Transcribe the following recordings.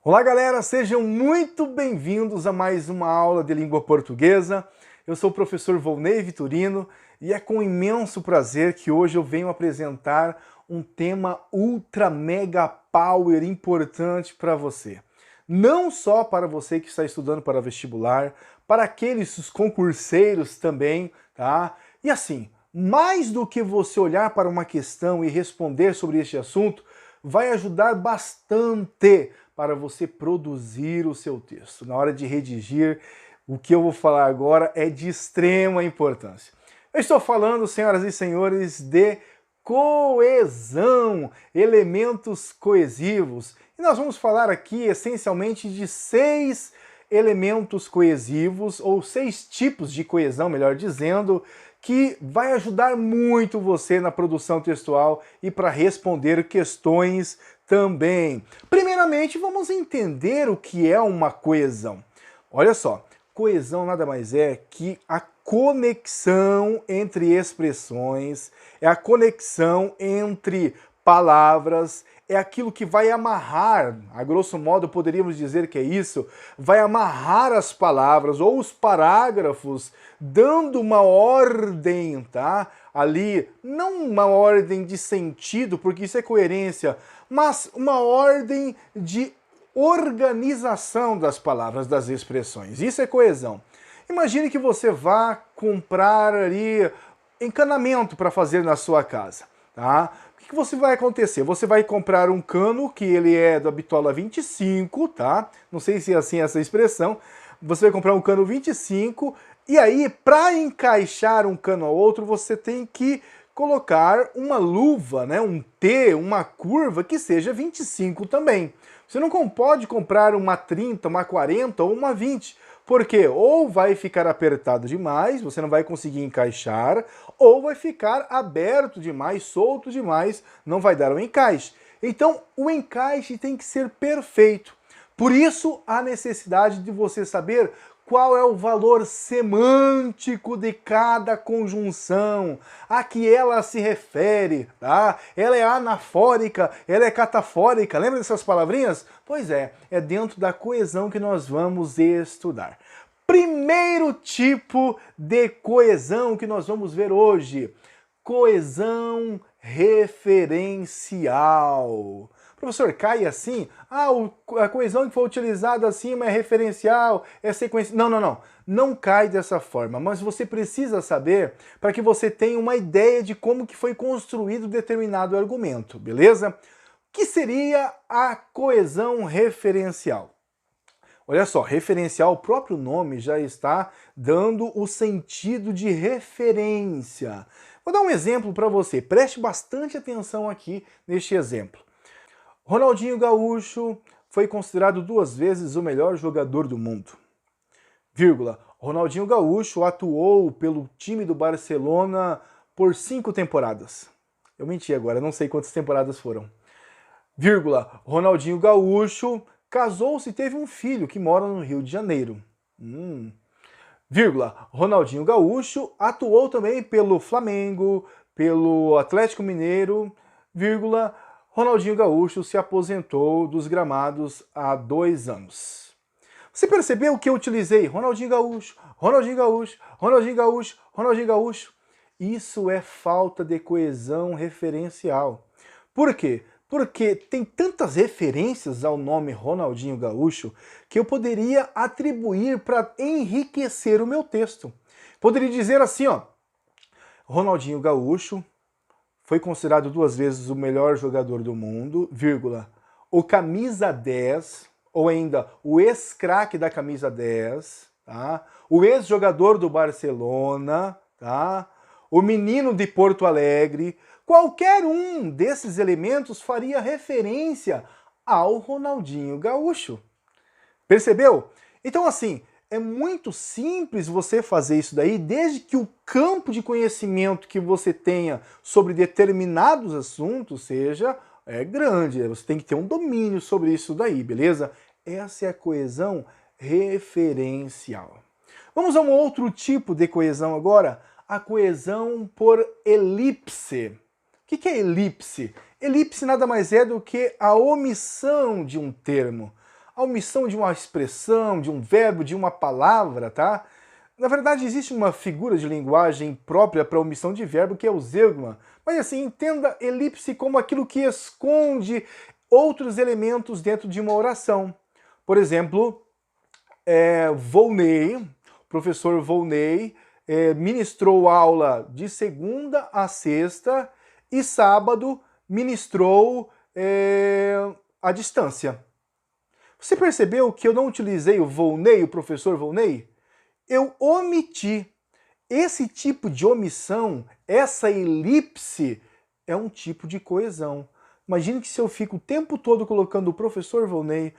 Olá galera, sejam muito bem-vindos a mais uma aula de língua portuguesa. Eu sou o professor Volney Vitorino e é com imenso prazer que hoje eu venho apresentar um tema ultra mega power importante para você. Não só para você que está estudando para vestibular, para aqueles concurseiros também, tá? E assim, mais do que você olhar para uma questão e responder sobre este assunto, vai ajudar bastante para você produzir o seu texto. Na hora de redigir, o que eu vou falar agora é de extrema importância. Eu estou falando, senhoras e senhores, de coesão, elementos coesivos. E nós vamos falar aqui essencialmente de 6 elementos coesivos, ou 6 tipos de coesão, melhor dizendo, que vai ajudar muito você na produção textual e para responder questões também. Primeiramente, vamos entender o que é uma coesão. Olha só, coesão nada mais é que a conexão entre expressões, é a conexão entre palavras, é aquilo que vai amarrar, a grosso modo poderíamos dizer que é isso, vai amarrar as palavras ou os parágrafos, dando uma ordem, tá? Ali, não uma ordem de sentido, porque isso é coerência, mas uma ordem de organização das palavras, das expressões. Isso é coesão. Imagine que você vá comprar ali encanamento para fazer na sua casa, tá? O que você vai acontecer? Você vai comprar um cano que ele é da bitola 25, tá? Não sei se é assim essa expressão. Você vai comprar um cano 25 e aí, para encaixar um cano ao outro, você tem que colocar uma luva, né, um T, uma curva que seja 25 também. Você não pode comprar uma 30, uma 40 ou uma 20, porque ou vai ficar apertado demais, você não vai conseguir encaixar, ou vai ficar aberto demais, solto demais, não vai dar um encaixe. Então, o encaixe tem que ser perfeito. Por isso, a necessidade de você saber qual é o valor semântico de cada conjunção, a que ela se refere, tá? Ela é anafórica, ela é catafórica, lembra dessas palavrinhas? Pois é dentro da coesão que nós vamos estudar. Primeiro tipo de coesão que nós vamos ver hoje, coesão referencial. Professor, cai assim? A coesão que foi utilizada acima é referencial, é sequência. Não. Não cai dessa forma, mas você precisa saber para que você tenha uma ideia de como que foi construído determinado argumento, beleza? O que seria a coesão referencial? Olha só, referencial, o próprio nome já está dando o sentido de referência. Vou dar um exemplo para você, preste bastante atenção aqui neste exemplo. Ronaldinho Gaúcho foi considerado 2 vezes o melhor jogador do mundo. Vírgula, Ronaldinho Gaúcho atuou pelo time do Barcelona por 5 temporadas. Eu menti agora, não sei quantas temporadas foram. Vírgula, Ronaldinho Gaúcho casou-se e teve um filho que mora no Rio de Janeiro. Vírgula, Ronaldinho Gaúcho atuou também pelo Flamengo, pelo Atlético Mineiro, vírgula, Ronaldinho Gaúcho se aposentou dos gramados há 2 anos. Você percebeu que eu utilizei Ronaldinho Gaúcho, Ronaldinho Gaúcho, Ronaldinho Gaúcho, Ronaldinho Gaúcho? Isso é falta de coesão referencial. Por quê? Porque tem tantas referências ao nome Ronaldinho Gaúcho que eu poderia atribuir para enriquecer o meu texto. Poderia dizer assim, ó, Ronaldinho Gaúcho foi considerado 2 vezes o melhor jogador do mundo, vírgula, o camisa 10, ou ainda o ex-craque da camisa 10, tá? O ex-jogador do Barcelona, tá? O menino de Porto Alegre. Qualquer um desses elementos faria referência ao Ronaldinho Gaúcho. Percebeu? Então assim, é muito simples você fazer isso daí, desde que o campo de conhecimento que você tenha sobre determinados assuntos seja grande. Você tem que ter um domínio sobre isso daí, beleza? Essa é a coesão referencial. Vamos a um outro tipo de coesão agora, a coesão por elipse. O que é elipse? Elipse nada mais é do que a omissão de um termo. a omissão de uma expressão, de um verbo, de uma palavra, tá? Na verdade, existe uma figura de linguagem própria para omissão de verbo, que é o zeugma. Mas assim, entenda elipse como aquilo que esconde outros elementos dentro de uma oração. Por exemplo, Volney, professor Volney, ministrou aula de segunda a sexta e sábado ministrou à distância. Você percebeu que eu não utilizei o Volney, o professor Volney? Eu omiti. Esse tipo de omissão, essa elipse, é um tipo de coesão. Imagine que se eu fico o tempo todo colocando o professor Volney,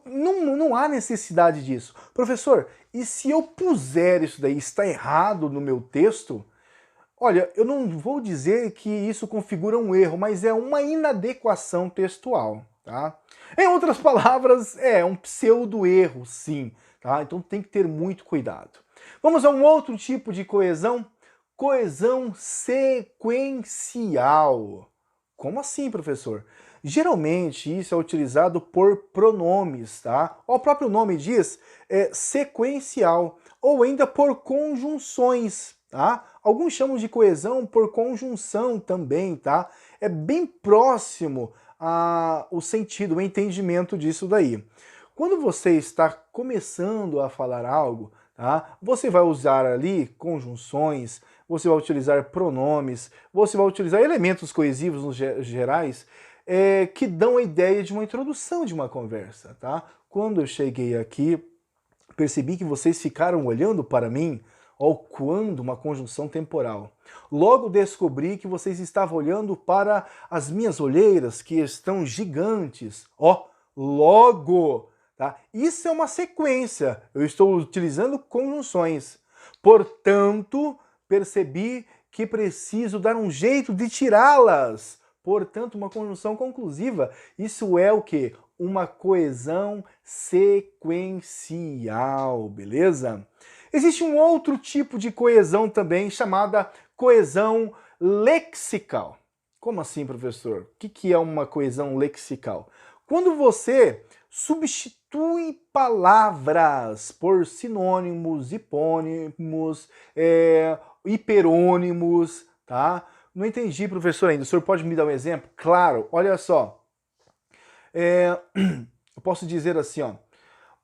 não há necessidade disso. Professor, e se eu puser isso daí, está errado no meu texto? Olha, eu não vou dizer que isso configura um erro, mas é uma inadequação textual, tá? Em outras palavras, é um pseudo-erro, sim, tá? Então tem que ter muito cuidado. Vamos a um outro tipo de coesão? Coesão sequencial. Como assim, professor? Geralmente isso é utilizado por pronomes, tá? O próprio nome diz sequencial, ou ainda por conjunções, tá? Alguns chamam de coesão por conjunção também, tá? É bem próximo o sentido, o entendimento disso daí. Quando você está começando a falar algo, tá? Você vai usar ali conjunções, você vai utilizar pronomes, você vai utilizar elementos coesivos nos gerais que dão a ideia de uma introdução de uma conversa, tá? Quando eu cheguei aqui, percebi que vocês ficaram olhando para mim, quando uma conjunção temporal. Logo descobri que vocês estavam olhando para as minhas olheiras, que estão gigantes. Logo, tá? Isso é uma sequência. Eu estou utilizando conjunções. Portanto, percebi que preciso dar um jeito de tirá-las. Portanto, uma conjunção conclusiva. Isso é o quê? Uma coesão sequencial, beleza? Existe um outro tipo de coesão também, chamada coesão lexical. Como assim, professor? O que é uma coesão lexical? Quando você substitui palavras por sinônimos, hipônimos, hiperônimos, tá? Não entendi, professor, ainda. O senhor pode me dar um exemplo? Claro, olha só. Eu posso dizer assim, ó.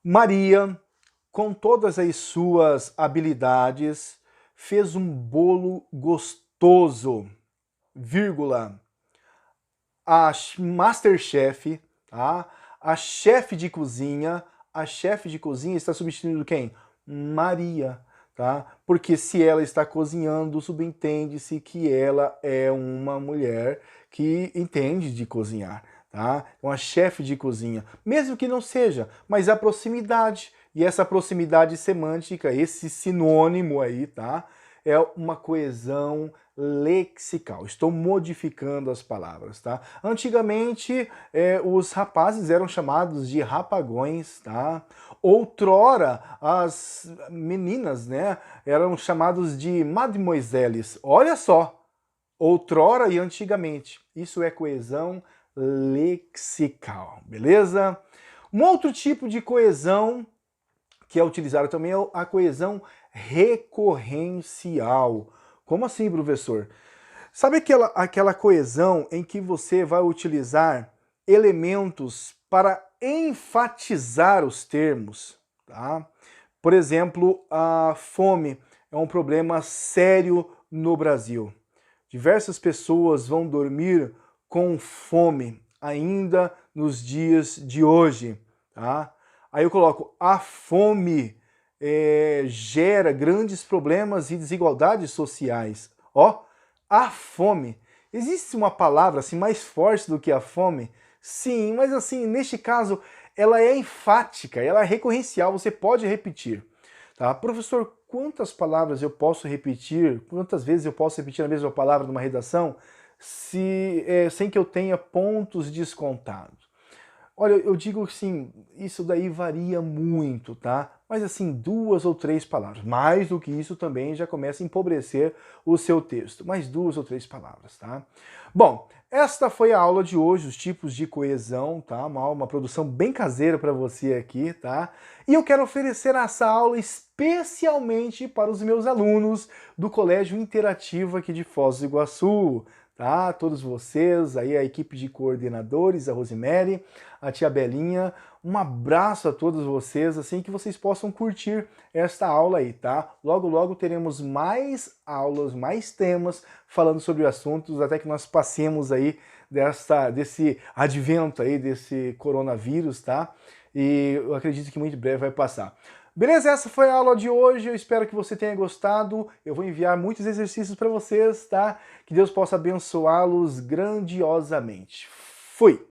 Maria, com todas as suas habilidades, fez um bolo gostoso, vírgula. A Masterchef, tá? A chefe de cozinha está substituindo quem? Maria, tá? Porque se ela está cozinhando, subentende-se que ela é uma mulher que entende de cozinhar, tá? Uma chefe de cozinha, mesmo que não seja, mas a proximidade, e essa proximidade semântica, esse sinônimo aí, tá? É uma coesão lexical. Estou modificando as palavras, tá? Antigamente, os rapazes eram chamados de rapagões, tá? Outrora, as meninas, né, eram chamados de mademoiselles. Olha só, outrora e antigamente. Isso é coesão lexical, beleza? Um outro tipo de coesão que é utilizado também é a coesão recorrencial. Como assim, professor? Sabe aquela coesão em que você vai utilizar elementos para enfatizar os termos, tá? Por exemplo, a fome é um problema sério no Brasil. Diversas pessoas vão dormir com fome ainda nos dias de hoje, tá? Aí eu coloco, a fome gera grandes problemas e desigualdades sociais. A fome. Existe uma palavra assim mais forte do que a fome? Sim, mas assim, neste caso, ela é enfática, ela é recorrencial, você pode repetir. Tá? Professor, quantas palavras eu posso repetir? Quantas vezes eu posso repetir a mesma palavra numa redação sem que eu tenha pontos descontados? Olha, eu digo assim, isso daí varia muito, tá? Mas assim, 2 ou 3 palavras. Mais do que isso também já começa a empobrecer o seu texto. Mais 2 ou 3 palavras, tá? Bom, esta foi a aula de hoje, os tipos de coesão, tá? Uma produção bem caseira para você aqui, tá? E eu quero oferecer essa aula especialmente para os meus alunos do Colégio Interativo aqui de Foz do Iguaçu, tá? Todos vocês, aí a equipe de coordenadores, a Rosemary, a tia Belinha, um abraço a todos vocês, assim que vocês possam curtir esta aula aí, tá? Logo, logo teremos mais aulas, mais temas falando sobre assuntos, até que nós passemos aí desse advento aí, desse coronavírus, tá? E eu acredito que muito breve vai passar. Beleza? Essa foi a aula de hoje, eu espero que você tenha gostado. Eu vou enviar muitos exercícios para vocês, tá? Que Deus possa abençoá-los grandiosamente. Fui!